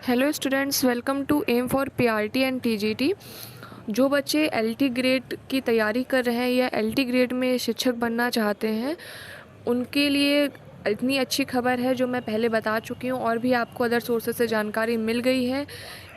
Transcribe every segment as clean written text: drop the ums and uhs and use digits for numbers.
Hello students, welcome to M for PRT and TGT. जो बच्चे LT grade की तैयारी कर रहे हैं या एलटी ग्रेड में शिक्षक बनना चाहते हैं, उनके लिए इतनी अच्छी खबर है जो मैं पहले बता चुकी हूँ और भी आपको अदर सोर्सेज से जानकारी मिल गई है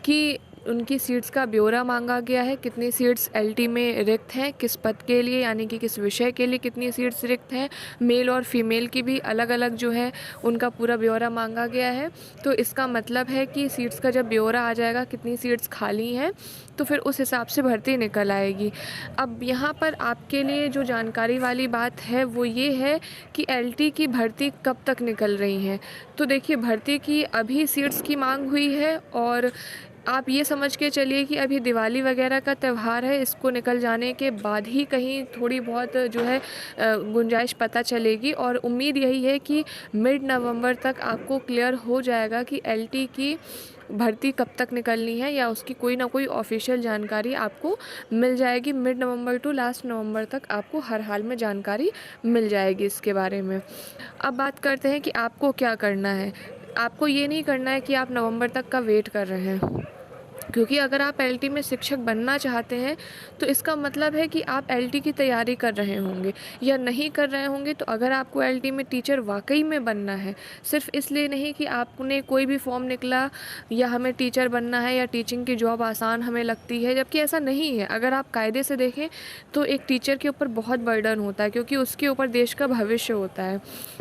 कि उनकी सीट्स का ब्यौरा मांगा गया है। कितनी सीट्स एलटी में रिक्त हैं, किस पद के लिए यानी कि किस विषय के लिए कितनी सीट्स रिक्त हैं, मेल और फीमेल की भी अलग अलग जो है उनका पूरा ब्यौरा मांगा गया है। तो इसका मतलब है कि सीट्स का जब ब्यौरा आ जाएगा, कितनी सीट्स खाली हैं, तो फिर उस हिसाब से भर्ती निकल आएगी। अब यहाँ पर आपके लिए जो जानकारी वाली बात है वो ये है कि एलटी की भर्ती कब तक निकल रही हैं। तो देखिए, भर्ती की अभी सीट्स की मांग हुई है और आप ये समझ के चलिए कि अभी दिवाली वगैरह का त्यौहार है, इसको निकल जाने के बाद ही कहीं थोड़ी बहुत जो है गुंजाइश पता चलेगी। और उम्मीद यही है कि मिड नवंबर तक आपको क्लियर हो जाएगा कि एलटी की भर्ती कब तक निकलनी है, या उसकी कोई ना कोई ऑफिशियल जानकारी आपको मिल जाएगी। Mid November to last November तक आपको हर हाल में जानकारी मिल जाएगी इसके बारे में। अब बात करते हैं कि आपको क्या करना है। आपको ये नहीं करना है कि आप नवंबर तक का वेट कर रहे हैं, क्योंकि अगर आप एलटी में शिक्षक बनना चाहते हैं तो इसका मतलब है कि आप एलटी की तैयारी कर रहे होंगे या नहीं कर रहे होंगे। तो अगर आपको एलटी में टीचर वाकई में बनना है, सिर्फ इसलिए नहीं कि आपने कोई भी फॉर्म निकला या हमें टीचर बनना है या टीचिंग की जॉब आसान हमें लगती है, जबकि ऐसा नहीं है। अगर आप कायदे से देखें तो एक टीचर के ऊपर बहुत बर्डन होता है, क्योंकि उसके ऊपर देश का भविष्य होता है।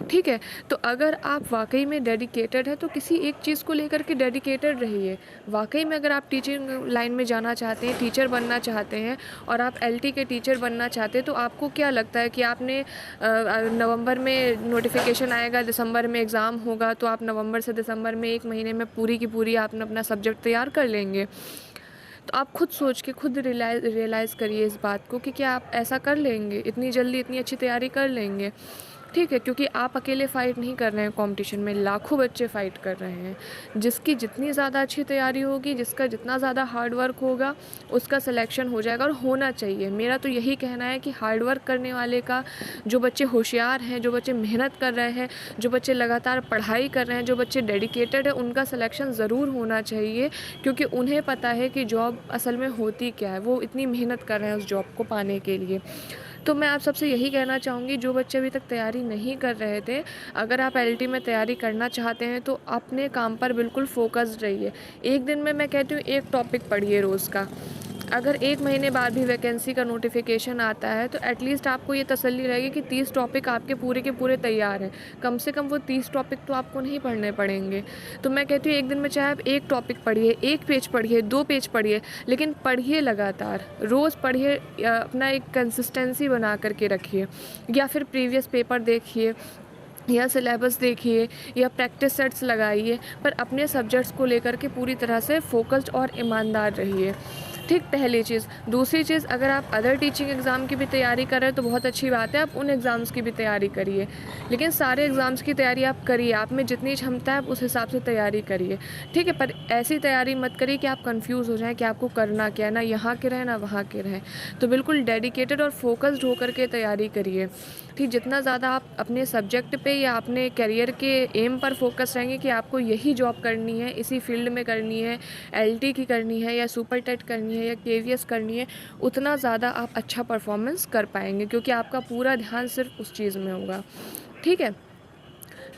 ठीक है, तो अगर आप वाकई में डेडिकेटेड है तो किसी एक चीज़ को लेकर के डेडिकेटेड रहिए। वाकई में अगर आप टीचिंग लाइन में जाना चाहते हैं, टीचर बनना चाहते हैं और आप एलटी के टीचर बनना चाहते हैं, तो आपको क्या लगता है कि आपने नवंबर में नोटिफिकेशन आएगा, दिसंबर में एग्ज़ाम होगा, तो आप नवंबर से दिसंबर में 1 महीने में पूरी की पूरी आपने अपना सब्जेक्ट तैयार कर लेंगे? तो आप खुद सोच के खुद रियलाइज़ करिए इस बात को कि क्या आप ऐसा कर लेंगे, इतनी जल्दी इतनी अच्छी तैयारी कर लेंगे? ठीक है, क्योंकि आप अकेले फ़ाइट नहीं कर रहे हैं कंपटीशन में, लाखों बच्चे फ़ाइट कर रहे हैं। जिसकी जितनी ज़्यादा अच्छी तैयारी होगी, जिसका जितना ज़्यादा हार्ड वर्क होगा, उसका सिलेक्शन हो जाएगा और होना चाहिए। मेरा तो यही कहना है कि हार्ड वर्क करने वाले का, जो बच्चे होशियार हैं, जो बच्चे मेहनत कर रहे हैं, जो बच्चे लगातार पढ़ाई कर रहे हैं, जो बच्चे डेडिकेटेड हैं, उनका सिलेक्शन ज़रूर होना चाहिए, क्योंकि उन्हें पता है कि जॉब असल में होती क्या है। वो इतनी मेहनत कर रहे हैं उस जॉब को पाने के लिए। तो मैं आप सबसे यही कहना चाहूँगी, जो बच्चे अभी तक तैयारी नहीं कर रहे थे, अगर आप एलटी में तैयारी करना चाहते हैं तो अपने काम पर बिल्कुल फ़ोकस्ड रहिए। एक दिन में मैं कहती हूँ एक टॉपिक पढ़िए रोज़ का। अगर 1 महीने बाद भी वैकेंसी का नोटिफिकेशन आता है तो एटलीस्ट आपको ये तसल्ली रहेगी कि 30 टॉपिक आपके पूरे के पूरे तैयार हैं। कम से कम वो 30 टॉपिक तो आपको नहीं पढ़ने पड़ेंगे। तो मैं कहती हूँ एक दिन में चाहे आप 1 टॉपिक पढ़िए, 1 पेज पढ़िए, 2 पेज पढ़िए, लेकिन पढ़िए लगातार। रोज़ पढ़िए, अपना एक कंसिस्टेंसी बना कर के रखिए, या फिर प्रीवियस पेपर देखिए या सिलेबस देखिए या प्रैक्टिस सेट्स लगाइए, पर अपने सब्जेक्ट्स को लेकर के पूरी तरह से फोकस्ड और ईमानदार रहिए। ठीक, पहली चीज़। दूसरी चीज़, अगर आप अदर टीचिंग एग्ज़ाम की भी तैयारी कर रहे हैं तो बहुत अच्छी बात है, आप उन एग्ज़ाम्स की भी तैयारी करिए, लेकिन सारे एग्ज़ाम्स की तैयारी आप करिए। आप में जितनी क्षमता है आप उस हिसाब से तैयारी करिए। ठीक है, पर ऐसी तैयारी मत करिए कि आप कंफ्यूज हो जाएं कि आपको करना क्या है, ना यहाँ के रहें ना वहाँ के रहें। तो बिल्कुल डेडिकेटेड और फोकस्ड होकर के तैयारी करिए। ठीक, जितना ज़्यादा आप अपने सब्जेक्ट पे या अपने करियर के एम पर फोकस रहेंगे कि आपको यही जॉब करनी है, इसी फील्ड में करनी है, एलटी की करनी है या सुपर टेट करनी है या केवीएस करनी है, उतना ज़्यादा आप अच्छा परफॉर्मेंस कर पाएंगे, क्योंकि आपका पूरा ध्यान सिर्फ उस चीज़ में होगा। ठीक है,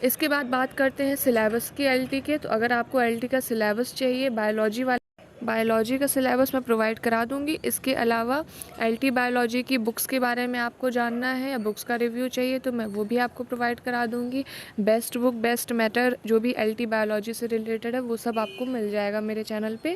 इसके बाद बात करते हैं सिलेबस की एलटी के। तो अगर आपको एलटी का सिलेबस चाहिए, बायोलॉजी का सिलेबस मैं प्रोवाइड करा दूंगी। इसके अलावा एलटी बायोलॉजी की बुक्स के बारे में आपको जानना है या बुक्स का रिव्यू चाहिए तो मैं वो भी आपको प्रोवाइड करा दूंगी। बेस्ट बुक, बेस्ट मैटर, जो भी एलटी बायोलॉजी से रिलेटेड है वो सब आपको मिल जाएगा मेरे चैनल पे।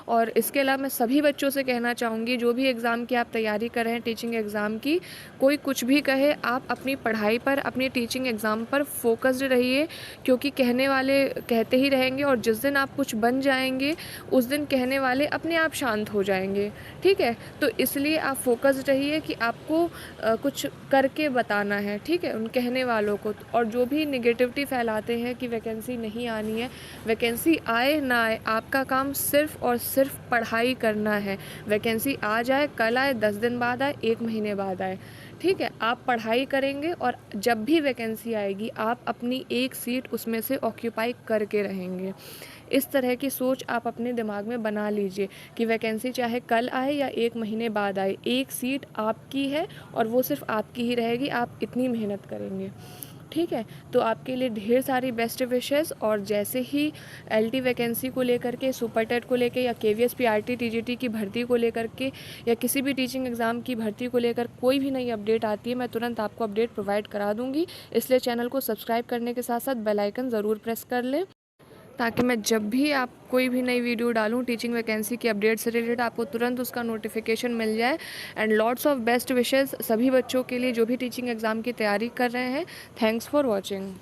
और इसके अलावा मैं सभी बच्चों से कहना चाहूँगी, जो भी एग्ज़ाम की आप तैयारी कर रहे हैं, टीचिंग एग्ज़ाम की, कोई कुछ भी कहे, आप अपनी पढ़ाई पर, अपनी टीचिंग एग्ज़ाम पर फोकस्ड रहिए, क्योंकि कहने वाले कहते ही रहेंगे और जिस दिन आप कुछ बन जाएंगे उस दिन कहने वाले अपने आप शांत हो जाएंगे। ठीक है, तो इसलिए आप फोकस्ड रहिए कि आपको कुछ करके बताना है। ठीक है, उन कहने वालों को। और जो भी निगेटिविटी फैलाते हैं कि वैकेंसी नहीं आनी है, वैकेंसी आए ना आए, आपका काम सिर्फ़ और सिर्फ पढ़ाई करना है। वैकेंसी आ जाए, कल आए, 10 दिन बाद आए, 1 महीने बाद आए। ठीक है, आप पढ़ाई करेंगे और जब भी वैकेंसी आएगी आप अपनी एक सीट उसमें से ऑक्यूपाई करके रहेंगे। इस तरह की सोच आप अपने दिमाग में बना लीजिए कि वैकेंसी चाहे कल आए या 1 महीने बाद आए, एक सीट आपकी है और वो सिर्फ आपकी ही रहेगी, आप इतनी मेहनत करेंगे। ठीक है, तो आपके लिए ढेर सारी बेस्ट विशेस। और जैसे ही एलटी वैकेंसी को लेकर के, सुपर टेट को लेकर या केवीएस पीआरटी टीजीटी की भर्ती को लेकर के या किसी भी टीचिंग एग्ज़ाम की भर्ती को लेकर कोई भी नई अपडेट आती है, मैं तुरंत आपको अपडेट प्रोवाइड करा दूंगी। इसलिए चैनल को सब्सक्राइब करने के साथ साथ बेल आइकन ज़रूर प्रेस कर लें, ताकि मैं जब भी आप कोई भी नई वीडियो डालूं टीचिंग वैकेंसी की अपडेट से रिलेटेड, आपको तुरंत उसका नोटिफिकेशन मिल जाए। And lots of best wishes सभी बच्चों के लिए जो भी टीचिंग एग्ज़ाम की तैयारी कर रहे हैं। Thanks for watching.